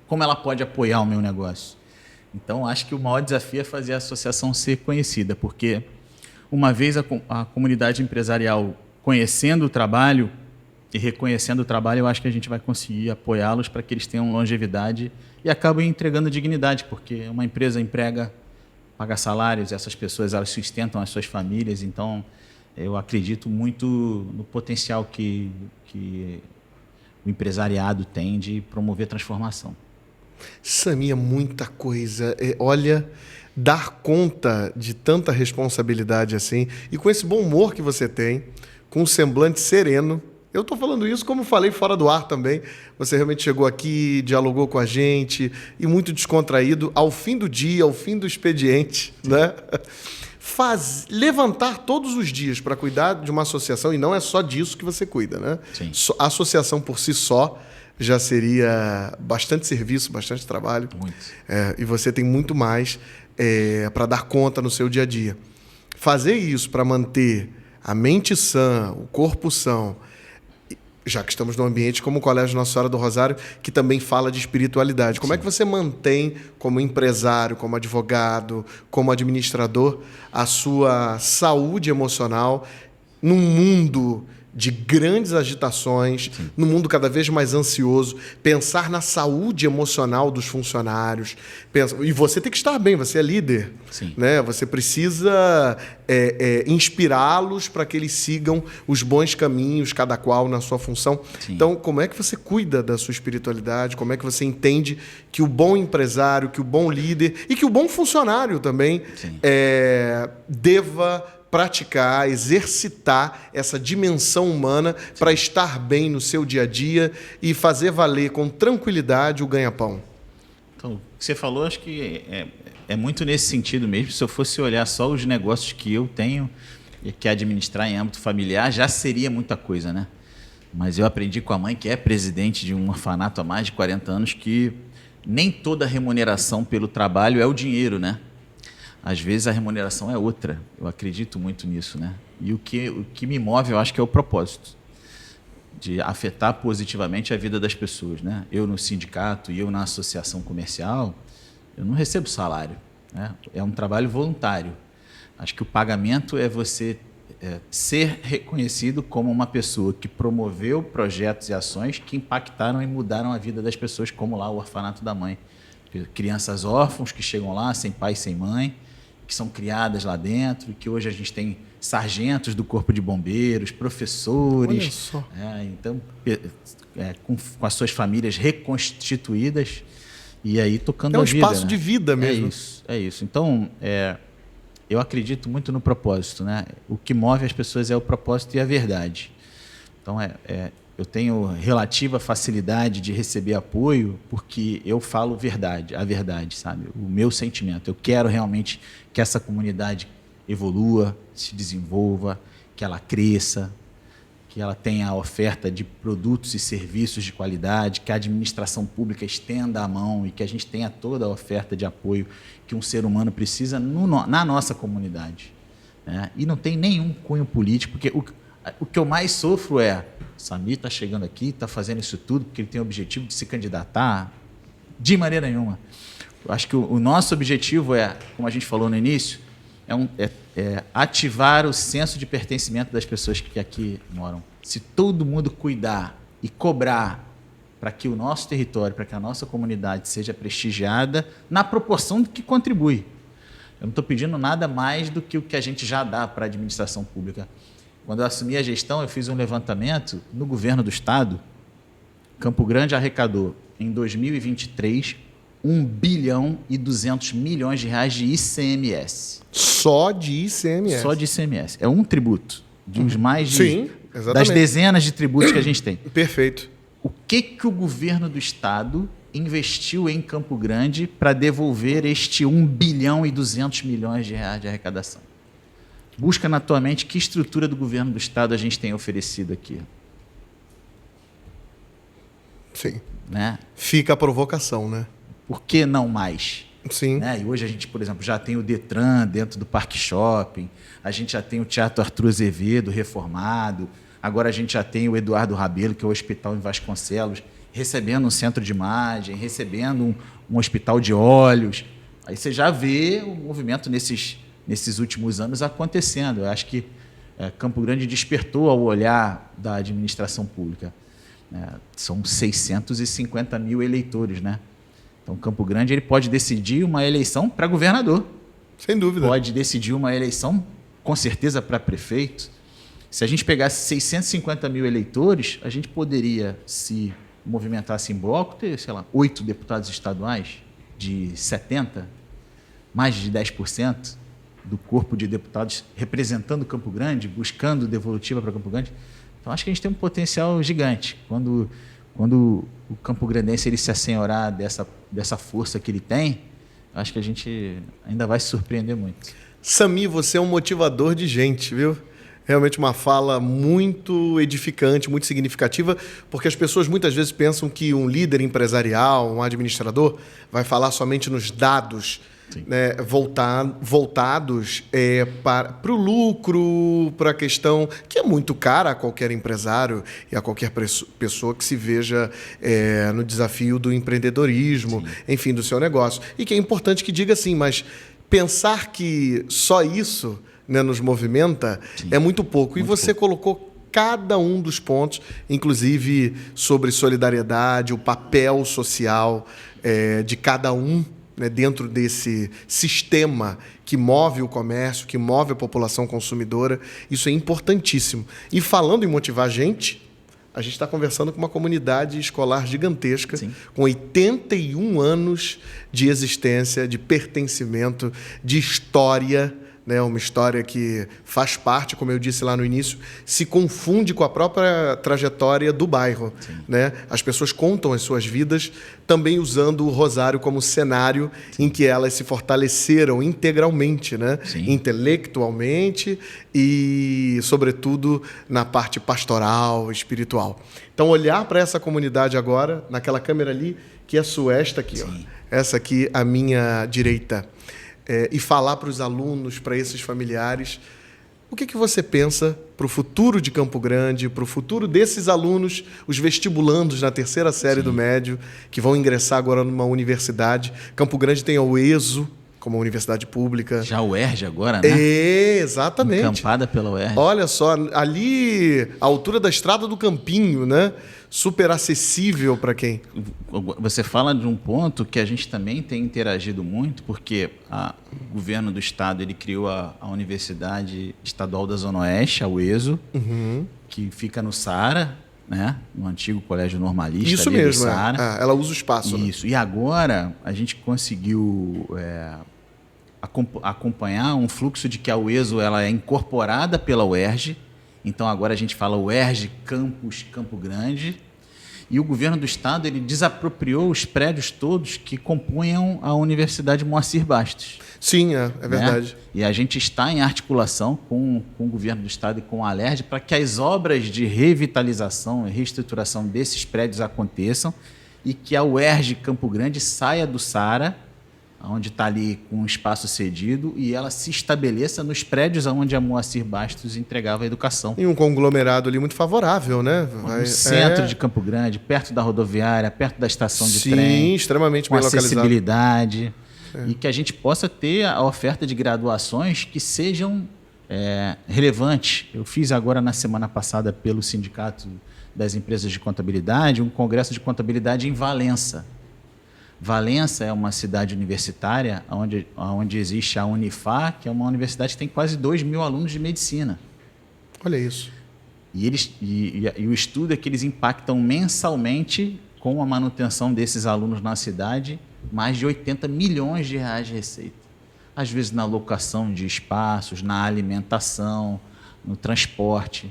Como ela pode apoiar o meu negócio? Então, acho que o maior desafio é fazer a associação ser conhecida, porque uma vez a comunidade empresarial conhecendo o trabalho e reconhecendo o trabalho, eu acho que a gente vai conseguir apoiá-los para que eles tenham longevidade e acabem entregando dignidade, porque uma empresa emprega, paga salários, essas pessoas elas sustentam as suas famílias. Então, eu acredito muito no potencial que o empresariado tem de promover transformação. Sami, é muita coisa. Olha, dar conta de tanta responsabilidade assim, e com esse bom humor que você tem, com um semblante sereno. Eu estou falando isso como falei fora do ar também. Você realmente chegou aqui, dialogou com a gente, e muito descontraído, ao fim do dia, ao fim do expediente, né? Levantar todos os dias para cuidar de uma associação, e não é só disso que você cuida, né? Sim. A associação por si só já seria bastante serviço, bastante trabalho. Muito. E você tem muito mais para dar conta no seu dia a dia. Fazer isso para manter a mente sã, o corpo são, já que estamos num ambiente como o Colégio Nossa Senhora do Rosário, que também fala de espiritualidade. Como é que você mantém, como empresário, como advogado, como administrador, a sua saúde emocional num mundo de grandes agitações, no mundo cada vez mais ansioso, pensar na saúde emocional dos funcionários. E você tem que estar bem, você é líder. Né? Você precisa inspirá-los para que eles sigam os bons caminhos, cada qual na sua função. Sim. Então, como é que você cuida da sua espiritualidade? Como é que você entende que o bom empresário, que o bom líder e que o bom funcionário também deva praticar, exercitar essa dimensão humana para estar bem no seu dia a dia e fazer valer com tranquilidade o ganha-pão? Então, o que você falou, acho que é muito nesse sentido mesmo. Se eu fosse olhar só os negócios que eu tenho e que administrar em âmbito familiar, já seria muita coisa, né? Mas eu aprendi com a mãe, que é presidente de um orfanato há mais de 40 anos, que nem toda remuneração pelo trabalho é o dinheiro, né? Às vezes a remuneração é outra. Eu acredito muito nisso, né? E o que me move, eu acho que é o propósito de afetar positivamente a vida das pessoas, né? Eu no sindicato e eu na associação comercial, eu não recebo salário, né? É um trabalho voluntário. Acho que o pagamento é você ser reconhecido como uma pessoa que promoveu projetos e ações que impactaram e mudaram a vida das pessoas, como lá o Orfanato da Mãe. Crianças órfãos que chegam lá sem pai e sem mãe, que são criadas lá dentro, que hoje a gente tem sargentos do Corpo de Bombeiros, professores. Olha só. Então, com as suas famílias reconstituídas e aí tocando a vida. É um espaço de vida mesmo. É isso. Então, eu acredito muito no propósito, né? O que move as pessoas é o propósito e a verdade. Então, eu tenho relativa facilidade de receber apoio porque eu falo a verdade, sabe? O meu sentimento. Eu quero realmente que essa comunidade evolua, se desenvolva, que ela cresça, que ela tenha a oferta de produtos e serviços de qualidade, que a administração pública estenda a mão e que a gente tenha toda a oferta de apoio que um ser humano precisa na nossa comunidade, né? E não tem nenhum cunho político, porque o que eu mais sofro Samir está chegando aqui, está fazendo isso tudo porque ele tem o objetivo de se candidatar? De maneira nenhuma. Eu acho que o nosso objetivo como a gente falou no início, ativar o senso de pertencimento das pessoas que aqui moram. Se todo mundo cuidar e cobrar para que o nosso território, para que a nossa comunidade seja prestigiada na proporção do que contribui. Eu não estou pedindo nada mais do que o que a gente já dá para a administração pública. Quando eu assumi a gestão, eu fiz um levantamento no governo do estado. Campo Grande arrecadou, em 2023, 1 bilhão e 200 milhões de reais de ICMS. Só de ICMS? Só de ICMS. É um tributo dos mais de... Sim, exatamente. Das dezenas de tributos que a gente tem. Perfeito. O que o governo do estado investiu em Campo Grande para devolver este 1 bilhão e 200 milhões de reais de arrecadação? Busca na tua mente que estrutura do governo do estado a gente tem oferecido aqui. Sim. Né? Fica a provocação, né? Por que não mais? Sim. Né? E hoje a gente, por exemplo, já tem o Detran dentro do Parque Shopping, a gente já tem o Teatro Arthur Azevedo reformado, agora a gente já tem o Eduardo Rabelo, que é o hospital em Vasconcelos, recebendo um centro de imagem, recebendo um hospital de olhos. Aí você já vê o movimento nesses últimos anos acontecendo. Eu acho que Campo Grande despertou ao olhar da administração pública. São 650 mil eleitores, né? Então, Campo Grande ele pode decidir uma eleição para governador. Sem dúvida. Pode decidir uma eleição, com certeza, para prefeito. Se a gente pegasse 650 mil eleitores, a gente poderia, se movimentasse em bloco, ter, 8 deputados estaduais de 70, mais de 10% do corpo de deputados representando Campo Grande, buscando devolutiva para Campo Grande. Então, acho que a gente tem um potencial gigante. Quando o campograndense ele se assenhorar dessa força que ele tem, acho que a gente ainda vai se surpreender muito. Samir, você é um motivador de gente, viu? Realmente uma fala muito edificante, muito significativa, porque as pessoas muitas vezes pensam que um líder empresarial, um administrador, vai falar somente nos dados, né, voltados para o lucro, para a questão que é muito cara a qualquer empresário e a qualquer pessoa que se veja no desafio do empreendedorismo, enfim, do seu negócio. E que é importante que diga assim, mas pensar que só isso, né, nos movimenta é muito pouco. E você colocou cada um dos pontos, inclusive sobre solidariedade, o papel social de cada um, né, dentro desse sistema que move o comércio, que move a população consumidora. Isso é importantíssimo. E falando em motivar a gente está conversando com uma comunidade escolar gigantesca, sim, com 81 anos de existência, de pertencimento, de história, né? Uma história que faz parte, como eu disse lá no início, se confunde com a própria trajetória do bairro, né? As pessoas contam as suas vidas também usando o Rosário como cenário, sim, em que elas se fortaleceram integralmente, né? Intelectualmente e, sobretudo, na parte pastoral, espiritual. Então, olhar para essa comunidade agora, naquela câmera ali, que é sua, esta aqui, ó, essa aqui à minha direita, e falar para os alunos, para esses familiares, o que você pensa para o futuro de Campo Grande, para o futuro desses alunos, os vestibulandos na terceira série, sim, do médio, que vão ingressar agora numa universidade. Campo Grande tem a UESO, como universidade pública. Já a UERJ agora, né? Exatamente. Encampada pela UERJ. Olha só, ali, a altura da Estrada do Campinho, né? Super acessível para quem? Você fala de um ponto que a gente também tem interagido muito, porque o governo do estado ele criou a Universidade Estadual da Zona Oeste, a UESO, que fica no Saara, né? No antigo Colégio Normalista. Isso ali mesmo, do Saara. Ela usa o espaço. Isso, né? E agora a gente conseguiu acompanhar um fluxo de que a UESO ela é incorporada pela UERJ. Então, agora a gente fala UERJ Campus Campo Grande. E o governo do estado ele desapropriou os prédios todos que compunham a Universidade Moacir Bastos. Sim, é verdade. Né? E a gente está em articulação com o governo do estado e com a Alerj para que as obras de revitalização e reestruturação desses prédios aconteçam e que a UERJ Campo Grande saia do Saara, onde está ali com um espaço cedido, e ela se estabeleça nos prédios onde a Moacir Bastos entregava a educação. E um conglomerado ali muito favorável, né? No centro de Campo Grande, perto da rodoviária, perto da estação de trem. Sim, extremamente bem localizado. Com acessibilidade. E que a gente possa ter a oferta de graduações que sejam relevantes. Eu fiz agora, na semana passada, pelo Sindicato das Empresas de Contabilidade, um congresso de contabilidade em Valença. Valença é uma cidade universitária onde existe a Unifar, que é uma universidade que tem quase 2.000 alunos de medicina. Olha isso. E o estudo é que eles impactam mensalmente, com a manutenção desses alunos na cidade, mais de 80 milhões de reais de receita. Às vezes na locação de espaços, na alimentação, no transporte.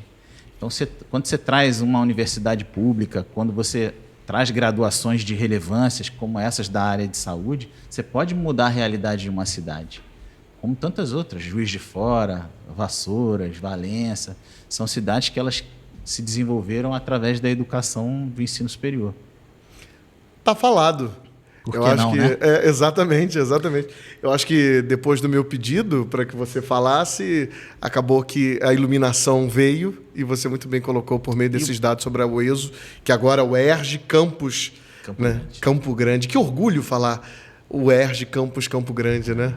Então, quando você traz uma universidade pública, quando você traz graduações de relevâncias como essas da área de saúde, você pode mudar a realidade de uma cidade. Como tantas outras, Juiz de Fora, Vassouras, Valença, são cidades que elas se desenvolveram através da educação do ensino superior. Tá falado. Por que não, né? Exatamente. Eu acho que depois do meu pedido para que você falasse, acabou que a iluminação veio e você muito bem colocou por meio desses dados sobre a UESO, que agora é o UERJ Campus Campo Grande. Que orgulho falar o UERJ Campus Campo Grande, né?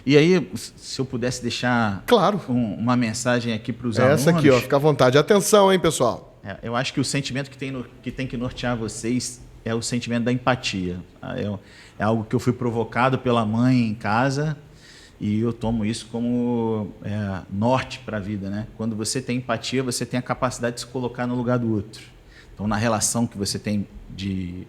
E aí, se eu pudesse deixar uma mensagem aqui para os alunos... Essa aqui, ó, fica à vontade. Atenção, hein, pessoal? Eu acho que o sentimento que tem que nortear vocês é o sentimento da empatia. É algo que eu fui provocado pela mãe em casa e eu tomo isso como norte para a vida, né? Quando você tem empatia, você tem a capacidade de se colocar no lugar do outro. Então, na relação que você tem de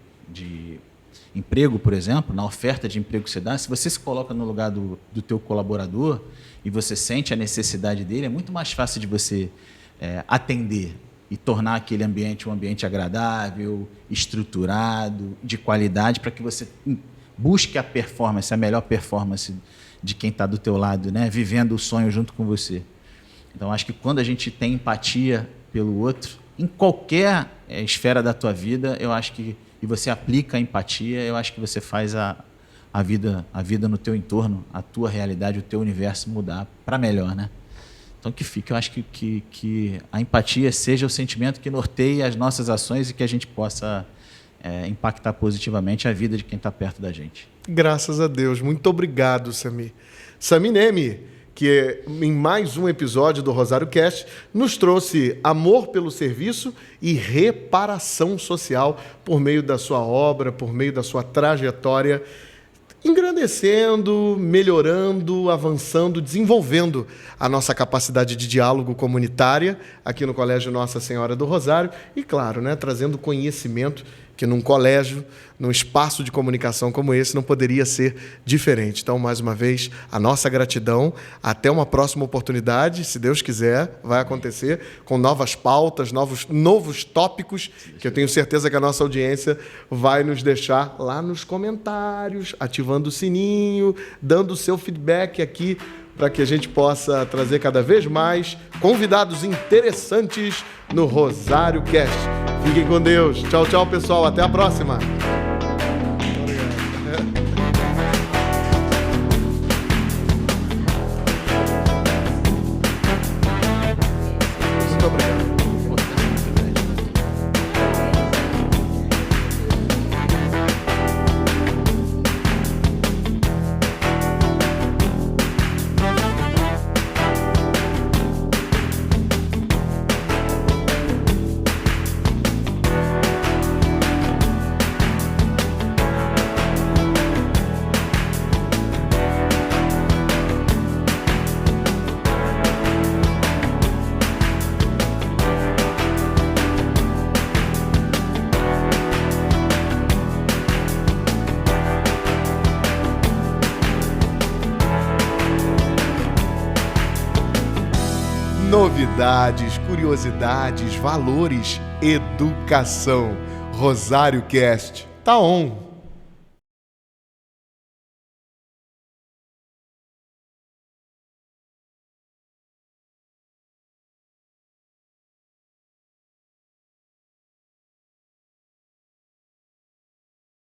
emprego, por exemplo, na oferta de emprego que você dá, se você se coloca no lugar do teu colaborador e você sente a necessidade dele, é muito mais fácil de você atender e tornar aquele ambiente um ambiente agradável, estruturado, de qualidade, para que você busque a melhor performance de quem está do teu lado, né? Vivendo o sonho junto com você. Então, acho que quando a gente tem empatia pelo outro, em qualquer esfera da tua vida, eu acho que, e você aplica a empatia, eu acho que você faz a vida no teu entorno, a tua realidade, o teu universo mudar para melhor, né? Então, que fique, eu acho que a empatia seja o sentimento que norteie as nossas ações e que a gente possa impactar positivamente a vida de quem está perto da gente. Graças a Deus. Muito obrigado, Sami. Sami Nemi, que em mais um episódio do Rosário Cast nos trouxe amor pelo serviço e reparação social por meio da sua obra, por meio da sua trajetória, engrandecendo, melhorando, avançando, desenvolvendo a nossa capacidade de diálogo comunitária aqui no Colégio Nossa Senhora do Rosário e, claro, né, trazendo conhecimento que num colégio, num espaço de comunicação como esse, não poderia ser diferente. Então, mais uma vez, a nossa gratidão. Até uma próxima oportunidade, se Deus quiser, vai acontecer com novas pautas, novos tópicos, que eu tenho certeza que a nossa audiência vai nos deixar lá nos comentários, ativando o sininho, dando o seu feedback aqui, para que a gente possa trazer cada vez mais convidados interessantes no Rosário Cast. Fiquem com Deus. Tchau, tchau, pessoal. Até a próxima. Muito obrigado. Novidades, curiosidades, valores, educação. Rosário Cast. Tá on!